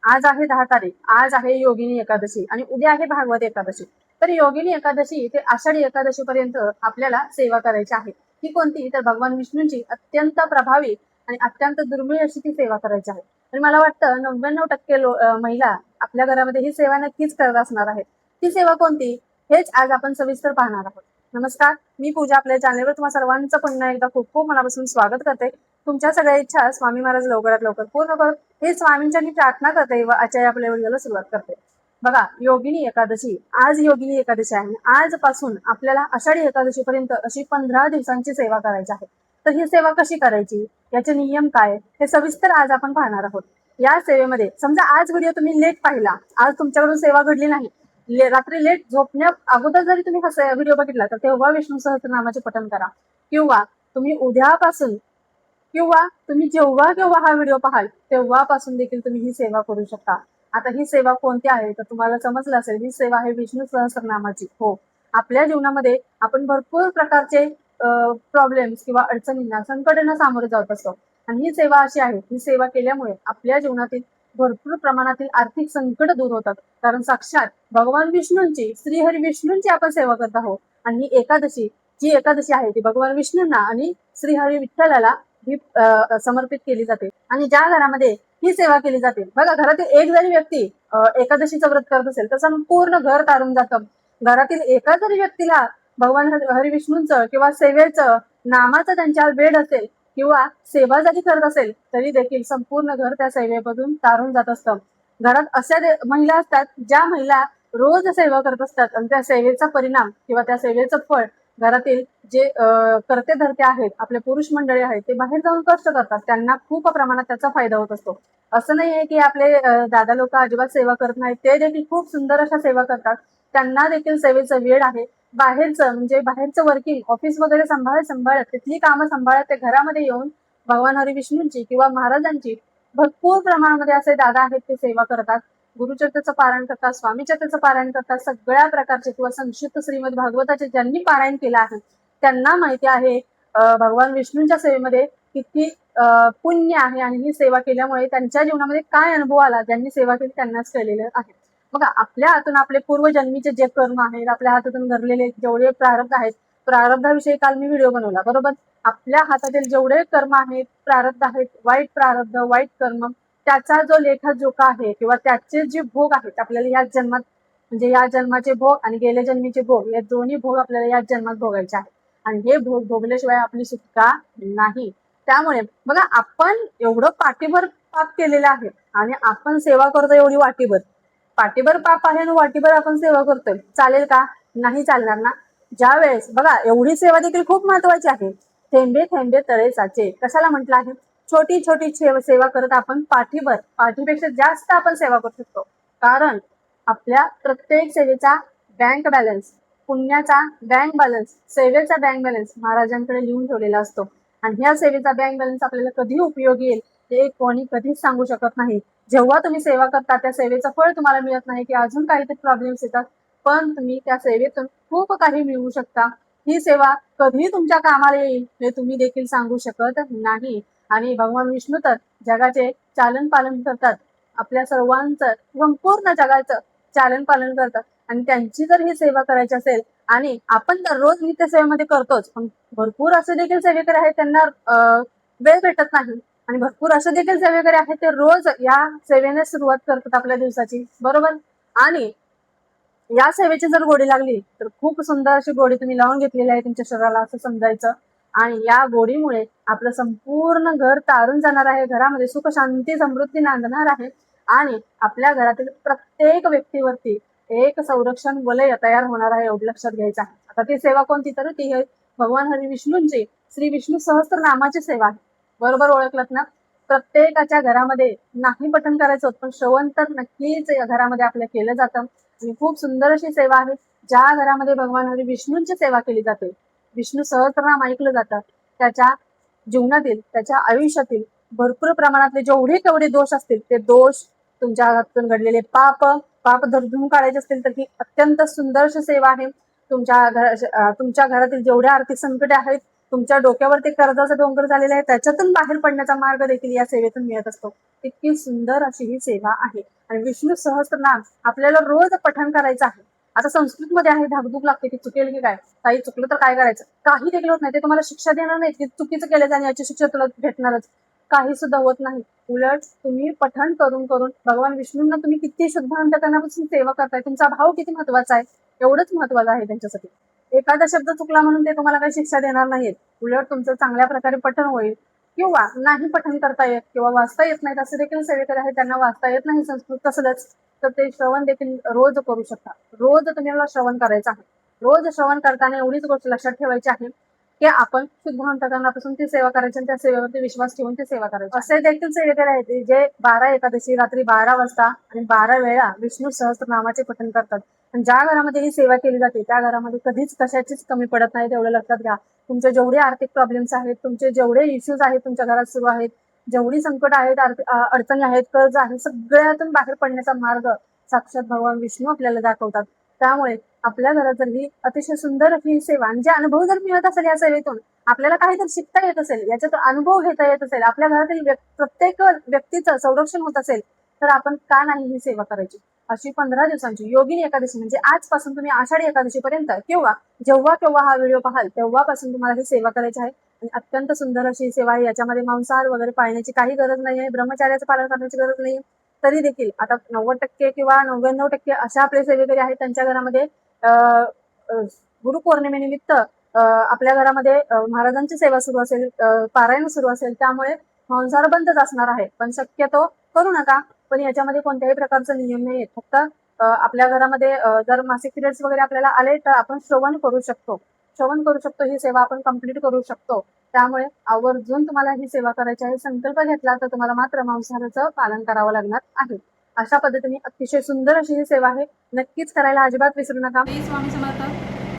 आज आहे 10 तारीख, आज आहे योगिनी एकादशी आणि उद्या आहे भागवत एकादशी. तर योगिनी एकादशी ते आषाढी एकादशी पर्यंत आपल्याला सेवा करायची आहे. ती कोणती? तर भगवान विष्णूंची अत्यंत प्रभावी आणि अत्यंत दुर्मिळ अशी ती सेवा करायची आहे. आणि मला वाटतं 99% महिला आपल्या घरामध्ये ही सेवा नक्कीच करत असणार आहेत. ती सेवा कोणती? हेच आज आपण सविस्तर पाहणार आहोत. नमस्कार, मी पूजा आपल्या चॅनलवर तुम्हा सर्वांचं पुन्हा एकदा खूप खूप मनापासून स्वागत करते. तुमच्या सगळ्या इच्छा स्वामी महाराज लवकरात लवकर पूर्ण कर हे स्वामींच्या मी प्रार्थना करते व आजच्या आपल्या व्हिडिओला सुरुवात करते. बघा, योगिनी एकादशी, आज योगिनी एकादशी आहे. आजपासून आपल्याला आषाढी एकादशी पर्यंत अशी 15 दिवसांची सेवा करायची आहे. तर ही सेवा कशी करायची, याचे नियम काय, हे सविस्तर आज आपण पाहणार आहोत. या सेवेमध्ये समजा आज व्हिडिओ तुम्ही लेट पाहिला, आज तुमच्याकडून सेवा घडली नाही, रात्री लेट झोपण्या अगोदर जरी तुम्ही हा व्हिडिओ बघितला तर तेव्हा विष्णू सहस्त्रनामाचे पठण करा, किंवा तुम्ही उद्यापासून किंवा तुम्ही जेव्हा केव्हा हा व्हिडिओ पाहाल तेव्हापासून देखील तुम्ही ही सेवा करू शकता. आता ही सेवा कोणती आहे तर तुम्हाला समजलं असेल, ही सेवा आहे विष्णू सहस्त्रनामाची. हो, आपल्या जीवनामध्ये आपण भरपूर प्रकारचे प्रॉब्लेम्स किंवा अडचणींना, संकटांना सामोरे जात असतो. आणि ही सेवा अशी आहे, ही सेवा केल्यामुळे आपल्या जीवनातील भरपूर प्रमाणातील आर्थिक संकट दूर होतात. कारण साक्षात भगवान विष्णूंची, श्रीहरी विष्णूंची आपण सेवा करत आहोत. आणि ही एकादशी, जी एकादशी आहे ती भगवान विष्णूंना आणि श्रीहरी विठ्ठलाला ही समर्पित केली जाते. आणि ज्या घरामध्ये ही सेवा केली जाते, बघा, घरातील एक जरी व्यक्ती एकादशीचं व्रत करत असेल तर संपूर्ण घर तारून जातं. घरातील एका जरी व्यक्तीला भगवान हरिविष्णूंचं किंवा सेवेचं, नामाचं त्यांच्यावर वेड असेल किंवा सेवा जरी करत असेल तरी देखील संपूर्ण घर त्या सेवेमधून तारून जात असतं. घरात अशा महिला असतात ज्या महिला रोज सेवा करत असतात आणि त्या सेवेचा परिणाम किंवा त्या सेवेचं फळ घरातील जे करते धरते आहेत, आपले पुरुष मंडळी आहेत, ते बाहेर जाऊन कष्ट करतात, त्यांना खूप प्रमाणात त्याचा फायदा होत असतो. असं नाही आहे की आपले दादा लोक अजिबात सेवा करत नाहीत, ते देखील खूप सुंदर अशा सेवा करतात. त्यांना देखील सेवेचं वेळ आहे. बाहेरचं वर्किंग, ऑफिस वगैरे सांभाळत तिथली कामं सांभाळत ते घरामध्ये येऊन भगवान हरिविष्णूंची किंवा महाराजांची भरपूर प्रमाणामध्ये असे दादा आहेत, ते सेवा करतात. गुरुचरित्राचं पारायण करतात, स्वामीचरित्राचं पारायण करतात. सगळ्या प्रकारचे किंवा संक्षिप्त श्रीमद भागवताचे ज्यांनी पारायण केलं आहे त्यांना माहिती आहे भगवान विष्णूंच्या सेवेमध्ये किती पुण्य आहे आणि ही सेवा केल्यामुळे त्यांच्या जीवनामध्ये काय अनुभव आला, ज्यांनी सेवा केली त्यांनाच कळलेलं आहे. बघा, आपल्या हातून आपले पूर्वजन्मीचे जे कर्म आहेत, आपल्या हातातून घडलेले जेवढे प्रारब्ध आहेत, प्रारब्धाविषयी काल मी व्हिडिओ बनवला, बरोबर. आपल्या हातातील जेवढे कर्म आहेत, प्रारब्ध आहेत, वाईट प्रारब्ध, वाईट कर्म, त्याचा जो लेखाजोखा आहे किंवा त्याचे जे भोग आहेत आपल्याला या जन्मात, म्हणजे या जन्माचे भोग आणि गेल्या जन्मीचे भोग, या दोन्ही भोग आपल्याला या जन्मात भोगायचे आहेत. आणि हे भोग भोगल्याशिवाय आपली सुटका नाही. त्यामुळे बघा, आपण एवढं पाठीभर पाप केलेलं आहे आणि आपण सेवा करतो एवढी वाटीभर. पाठीभर पाप आहे आणि वाटीभर आपण सेवा करतोय, चालेल का? नाही चालणार ना. ज्या वेळेस बघा, एवढी सेवा देखील खूप महत्वाची आहे. थेंबे थेंबे तळे साचे, कशाला म्हटलं आहे? छोटी छोटी सेवा करत आपण पाठीपेक्षा जास्त आपण सेवा करू शकतो. कारण आपल्या प्रत्येक सेवेचा बँक बॅलन्स, पुण्याचा बँक बॅलन्स, सेवेचा बँक बॅलन्स महाराजांकडे लिहून ठेवलेला असतो. आणि ह्या सेवेचा बँक बॅलन्स आपल्याला कधी उपयोगी येईल हे कोणी कधीच सांगू शकत नाही. जेव्हा तुम्ही सेवा करता त्या सेवेचं फळ तुम्हाला मिळत नाही की अजून काहीतरी प्रॉब्लेम्स येतात, पण तुम्ही त्या सेवेतून खूप काही मिळवू शकता. ही सेवा कधी तुमच्या कामाला येईल हे तुम्ही देखील सांगू शकत नाही. आणि भगवान विष्णू तर जगाचे चालन पालन करतात, आपल्या सर्वांचं, संपूर्ण जगाचं चालन पालन करतात. आणि त्यांची जर ही सेवा करायची असेल, आणि आपण दररोज नित्य सेवेमध्ये करतोच, पण भरपूर असे देखील सेवेकरी आहेत त्यांना वेळ भेटत नाही. आणि भरपूर असे देखील सेवेकरी आहेत ते रोज या सेवेने सुरुवात करतात आपल्या दिवसाची, बरोबर. आणि या सेवेची जर गोडी लागली तर खूप सुंदर अशी गोडी तुम्ही लावून घेतलेली आहे तुमच्या शरीराला, असं समजायचं. आणि या गोडीमुळे आपलं संपूर्ण घर तारून जाणार आहे, घरामध्ये सुख शांती समृद्धी नांदणार आहे. आणि आपल्या घरातील प्रत्येक व्यक्तीवरती एक संरक्षण वलय तयार होणार आहे, एवढं लक्षात घ्यायचं आहे. आता ती सेवा कोणती? तर ती आहे भगवान हरिविष्णूंची श्री विष्णू सहस्त्रनामाची सेवा आहे, बरोबर ओळखलत ना. प्रत्येकाच्या घरामध्ये नाही पठण करायचं पण श्रवण तर नक्कीच घरामध्ये आपल्या केलं जातं. आणि खूप सुंदर अशी सेवा आहे, ज्या घरामध्ये भगवान हरी विष्णूंची सेवा केली जाते, विष्णू सहस्त्रनाम ऐकलं जातं, त्याच्या जीवनातील, त्याच्या आयुष्यातील भरपूर प्रमाणातले जेवढे केवढे दोष असतील ते दोष, तुमच्या हातून घडलेले पाप धुवून काढायचे असतील तर ही अत्यंत सुंदर अशी सेवा आहे. तुमच्या घरातील जेवढे आर्थिक संकटे आहेत तुमच्या डोक्यावरती कर्जाचा डोंगर झालेला आहे, त्याच्यातून बाहेर पडण्याचा मार्ग देखील या सेवेतून मिळत असतो. इतकी सुंदर अशी ही सेवा आहे. आणि विष्णू सहस्त्रनाम आपल्याला रोज पठण करायचं आहे. आता संस्कृतमध्ये आहे, धाकधूक लागते की चुकेल की काय, काही चुकलं तर काय करायचं, काही देखील होत नाही. ते तुम्हाला शिक्षा देणार नाही की चुकीचं केलं आणि याची शिक्षा तुला भेटणारच, काही सुद्धा होत नाही. उलट तुम्ही पठण करून करून भगवान विष्णूंना तुम्ही किती शुद्ध अंतकरणापासून सेवा करताय, तुमचा भाव किती महत्वाचा आहे, एवढंच महत्वाचं आहे त्यांच्यासाठी. एखादा शब्द चुकला म्हणून ते तुम्हाला काही शिक्षा देणार नाहीत. उलट तुमचं चांगल्या प्रकारे पठण होईल. किंवा नाही पठण करता येत किंवा वाचता येत नाहीत असे देखील सेवेकरी आहेत, त्यांना वाचता येत नाही संस्कृत कसलंच, तर ते श्रवण देखील रोज करू शकता. रोज तुम्हाला श्रवण करायचं आहे. रोज श्रवण करताना एवढीच गोष्ट लक्षात ठेवायची आहे की आपण शुद्ध अंतकरणापासून ती सेवा करायची आणि त्या सेवेवरती विश्वास ठेवून ती सेवा करायची. असे देखील सेवेकरी आहेत जे 12 एकादशी रात्री 12 वाजता आणि 12 वेळा विष्णू सहस्त्रनामाचे पठण करतात. आणि ज्या घरामध्ये ही सेवा केली जाते त्या घरामध्ये कधीच कशाचीच कमी पडत नाही, तेवढं लक्षात घ्या. तुमचे जेवढे आर्थिक प्रॉब्लेम्स आहेत, तुमचे जेवढे इश्यूज आहेत तुमच्या घरात सुरू आहेत, जेवढी संकट आहेत, अडचणी आहेत, कर्ज आहे, सगळ्यातून बाहेर पडण्याचा मार्ग साक्षात भगवान विष्णू आपल्याला दाखवतात. त्यामुळे आपल्या घरात जर ही अतिशय सुंदर अशी सेवा आणि जे अनुभव जर मिळत असेल या सेवेतून, आपल्याला काहीतरी शिकता येत असेल, याच्यात अनुभव घेता येत असेल, आपल्या घरातील प्रत्येक व्यक्तीचं संरक्षण होत असेल, तर आपण का नाही ही सेवा करायची. अशी 15 दिवसांची योगिनी एकादशी म्हणजे आजपासून तुम्ही आषाढी एकादशी पर्यंत किंवा जेव्हा केव्हा हा व्हिडिओ पाहाल तेव्हापासून तुम्हाला ही सेवा करायची आहे. आणि अत्यंत सुंदर अशी सेवा आहे. याच्यामध्ये मांसाहार वगैरे पाळण्याची काही गरज नाही आहे, ब्रह्मचार्याचं पालन करण्याची गरज नाही. तरी देखील आता 90% किंवा 99% अशा आपले सेवेकरी आहेत त्यांच्या घरामध्ये गुरुपौर्णिमेनिमित्त आपल्या घरामध्ये महाराजांची सेवा सुरू असेल, पारायण सुरू असेल, त्यामुळे मांसाहार बंदच असणार आहे. पण शक्यतो करू नका. पण याच्यामध्ये कोणत्याही प्रकारचा नियम नाही. फक्त आपल्या घरामध्ये जर मासिक पिरियड्स वगैरे आपल्याला आले तर आपण श्रवण करू शकतो, ही सेवा आपण कंप्लीट करू शकतो. त्यामुळे आवर्जून तुम्हाला ही सेवा करायची आहे. संकल्प घेतला तर तुम्हाला मात्र मांसाहाराचं पालन करावं लागणार आहे. अशा पद्धतीने अतिशय सुंदर अशी ही सेवा आहे. नक्कीच करायला अजिबात विसरू नका. स्वामी समर्थ.